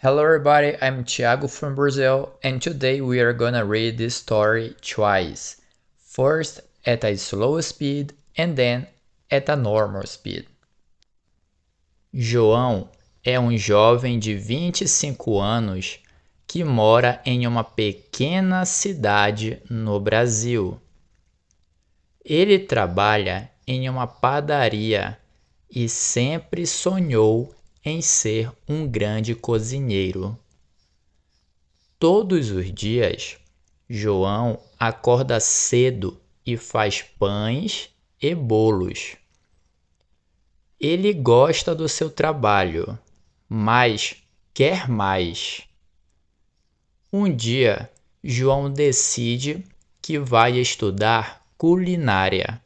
Hello everybody, I'm Thiago from Brazil and today we are gonna read this story twice. First at a slow speed and then at a normal speed. João é um jovem de 25 anos que mora em uma pequena cidade no Brasil. Ele trabalha em uma padaria e sempre sonhou em ser um grande cozinheiro. Todos os dias, João acorda cedo e faz pães e bolos. Ele gosta do seu trabalho, mas quer mais. Um dia, João decide que vai estudar culinária.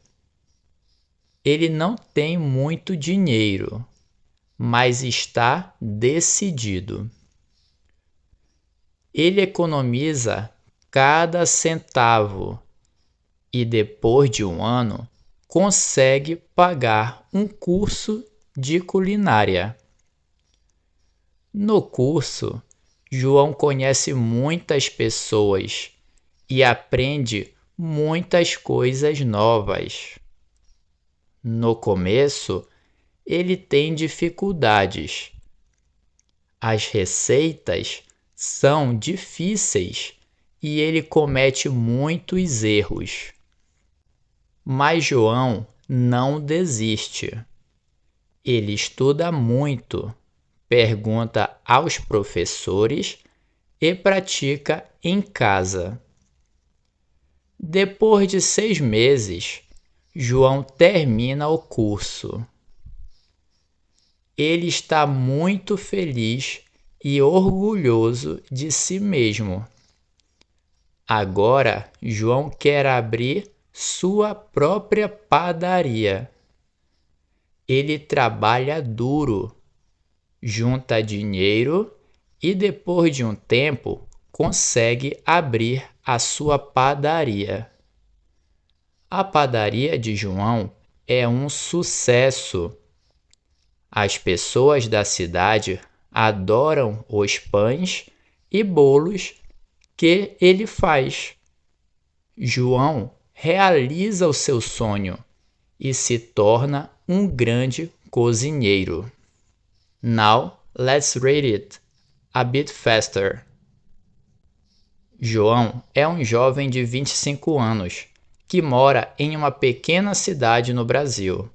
Ele não tem muito dinheiro, mas está decidido. Ele economiza cada centavo e depois de um ano consegue pagar um curso de culinária. No curso, João conhece muitas pessoas e aprende muitas coisas novas. No começo, ele tem dificuldades. As receitas são difíceis e ele comete muitos erros. Mas João não desiste. Ele estuda muito, pergunta aos professores e pratica em casa. Depois de 6 meses, João termina o curso. Ele está muito feliz e orgulhoso de si mesmo. Agora, João quer abrir sua própria padaria. Ele trabalha duro, junta dinheiro e depois de um tempo consegue abrir a sua padaria. A padaria de João é um sucesso. As pessoas da cidade adoram os pães e bolos que ele faz. João realiza o seu sonho e se torna um grande cozinheiro. Now, let's read it a bit faster. João é um jovem de 25 anos que mora em uma pequena cidade no Brasil.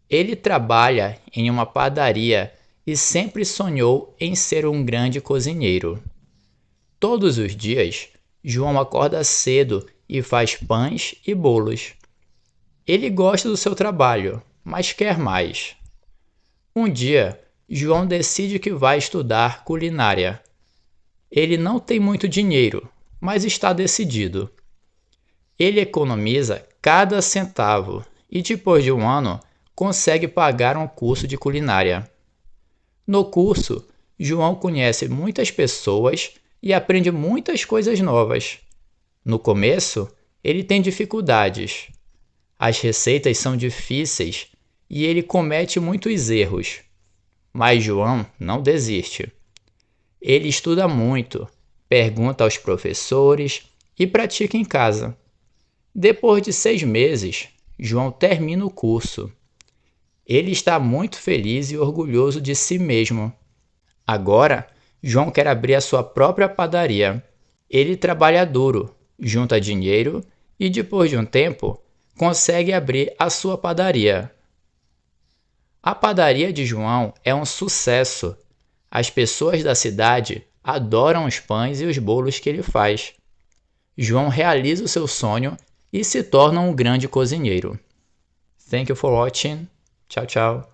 Ele trabalha em uma padaria e sempre sonhou em ser um grande cozinheiro. Todos os dias, João acorda cedo e faz pães e bolos. Ele gosta do seu trabalho, mas quer mais. Um dia, João decide que vai estudar culinária. Ele não tem muito dinheiro, mas está decidido. Ele economiza cada centavo e depois de um ano consegue pagar um curso de culinária. No curso, João conhece muitas pessoas e aprende muitas coisas novas. No começo, ele tem dificuldades. As receitas são difíceis e ele comete muitos erros. Mas João não desiste. Ele estuda muito, pergunta aos professores e pratica em casa. Depois de 6 meses, João termina o curso. Ele está muito feliz e orgulhoso de si mesmo. Agora, João quer abrir a sua própria padaria. Ele trabalha duro, junta dinheiro e depois de um tempo, consegue abrir a sua padaria. A padaria de João é um sucesso. As pessoas da cidade adoram os pães e os bolos que ele faz. João realiza o seu sonho e se torna um grande cozinheiro. Thank you for watching. Tchau, tchau.